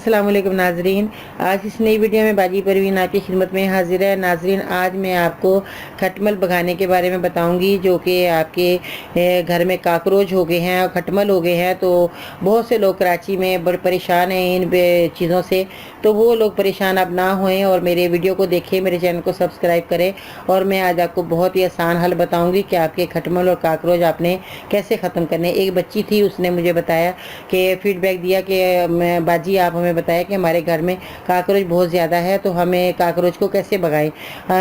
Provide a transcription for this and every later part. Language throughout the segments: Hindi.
अस्सलाम वालेकुम नाजरीन। आज इस नई वीडियो में बाजी परवीन आपकी खिदमत में हाजिर है। नाजरीन, आज मैं आपको खटमल भगाने के बारे में बताऊंगी, जो कि आपके घर में काकरोच हो गए हैं और खटमल हो गए हैं। तो बहुत से लोग कराची में बड़े परेशान हैं इन चीज़ों से। तो वो लोग परेशान अब ना होएं और मेरे वीडियो को देखें, मेरे चैनल को सब्सक्राइब करें। और मैं आज आपको बहुत ही आसान हल बताऊँगी कि आपके खटमल और काकरोच आपने कैसे ख़त्म करने। एक बच्ची थी, उसने मुझे बताया कि फीडबैक दिया कि मैं बाजी आप हमें बताया कि हमारे घर में काकरोच बहुत ज़्यादा है, तो हमें काकरोच को कैसे भगाएं।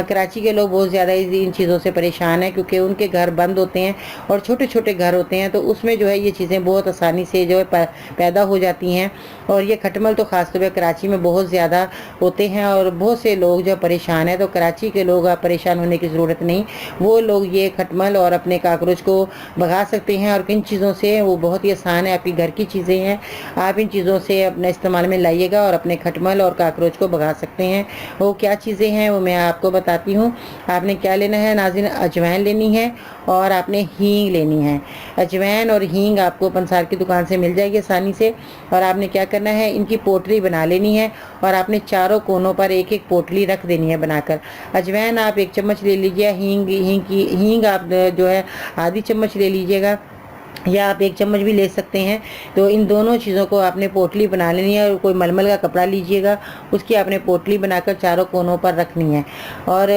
कराची के लोग बहुत ज़्यादा इन चीज़ों से परेशान हैं, क्योंकि उनके घर बंद होते हैं और छोटे छोटे घर होते हैं। तो उसमें जो है ये चीज़ें बहुत आसानी से जो है पैदा हो जाती हैं। और ये खटमल तो ख़ासतौर पर कराची में बहुत ज़्यादा होते हैं और बहुत से लोग जो परेशान हैं। तो कराची के लोग आप परेशान होने की ज़रूरत नहीं, वो लोग ये खटमल और अपने काकरोच को भगा सकते हैं। और किन चीज़ों से, वो बहुत ही आसान है, आपकी घर की चीज़ें हैं, आप इन चीज़ों से अपने इस्तेमाल में लाइएगा और अपने खटमल और काकरोच को भगा सकते हैं। वो क्या चीज़ें हैं वो मैं आपको बताती हूँ। आपने क्या लेना है नाज़रीन, अजवाइन लेनी है और आपने हींग लेनी है। अजवाइन और हींग आपको पंसार की दुकान से मिल जाएगी आसानी से। और आपने क्या करना है, इनकी पोटली बना लेनी है और आपने चारों कोनों पर एक एक पोटली रख देनी है बनाकर। अजवाइन आप 1 चम्मच ले लीजिए, हींग आप जो है आधी चम्मच ले लीजिएगा, या आप 1 चम्मच भी ले सकते हैं। तो इन दोनों चीज़ों को आपने पोटली बना लेनी है और कोई मलमल का कपड़ा लीजिएगा, उसकी आपने पोटली बनाकर चारों कोनों पर रखनी है। और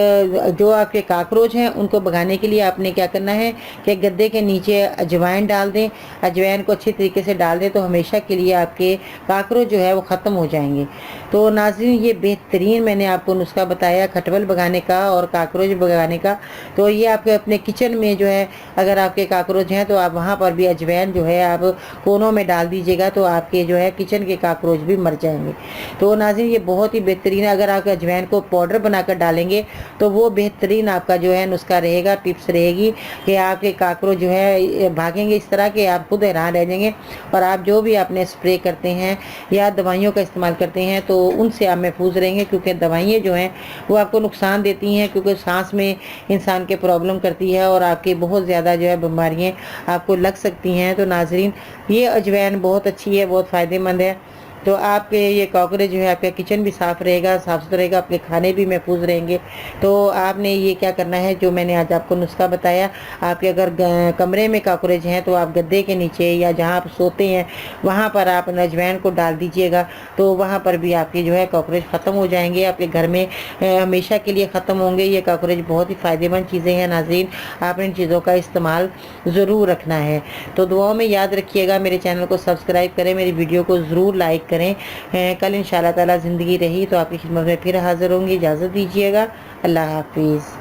जो आपके काकरोच हैं उनको भगाने के लिए आपने क्या करना है कि गद्दे के नीचे अजवाइन डाल दें। अजवाइन को अच्छी तरीके से डाल दें तो हमेशा के लिए आपके काकरोच जो है वो ख़त्म हो जाएंगे। तो नाज़रीन, ये बेहतरीन मैंने आपको नुस्खा बताया खटमल भगाने का और काकरोच भगाने का। तो ये आपके अपने किचन में जो है, अगर आपके काकरोच हैं तो आप वहाँ पर भी अजवाइन जो है आप कोनों में डाल दीजिएगा, तो आपके जो है किचन के काकरोच भी मर जाएंगे। तो नाज़रीन, ये बहुत ही बेहतरीन है। अगर आप अजवाइन को पाउडर बनाकर डालेंगे तो वो बेहतरीन आपका जो है नुस्खा रहेगा, टिप्स रहेगी कि आपके काकरोच जो है भागेंगे इस तरह के आप खुद हैरान रह जाएंगे। और आप जो भी आपने स्प्रे करते हैं या दवाइयों का इस्तेमाल करते हैं तो उनसे आप महफूज रहेंगे, क्योंकि दवाइयाँ जो हैं वो आपको नुकसान देती हैं, क्योंकि सांस में इंसान के प्रॉब्लम करती है और आपकी बहुत ज़्यादा जो है बीमारियाँ आपको लग सकती हैं। तो नाजरीन, ये अजवाइन बहुत अच्छी है, बहुत फ़ायदेमंद है। तो आपके ये कॉकरोच जो है, आपका किचन भी साफ़ रहेगा, साफ़ सुथरा रहेगा, आपके खाने भी महफूज रहेंगे। तो आपने ये क्या करना है, जो मैंने आज आपको नुस्खा बताया, आपके अगर कमरे में कॉकरोच हैं तो आप गद्दे के नीचे या जहाँ आप सोते हैं वहाँ पर आप अजवाइन को डाल दीजिएगा, तो वहाँ पर भी आपके जो है कॉकरोच ख़त्म हो जाएंगे, आपके घर में हमेशा के लिए ख़त्म होंगे। ये कॉकरोच बहुत ही फ़ायदेमंद चीज़ें हैं नाज़रीन, आपने इन चीज़ों का इस्तेमाल ज़रूर रखना है। तो दुआओं में याद रखिएगा, मेरे चैनल को सब्सक्राइब करें, मेरी वीडियो को ज़रूर लाइक करें। कल इंशाअल्लाह ताला ज़िंदगी रही तो आपकी खिदमत में फिर हाज़िर होंगी। इजाज़त दीजिएगा। अल्लाह हाफिज़।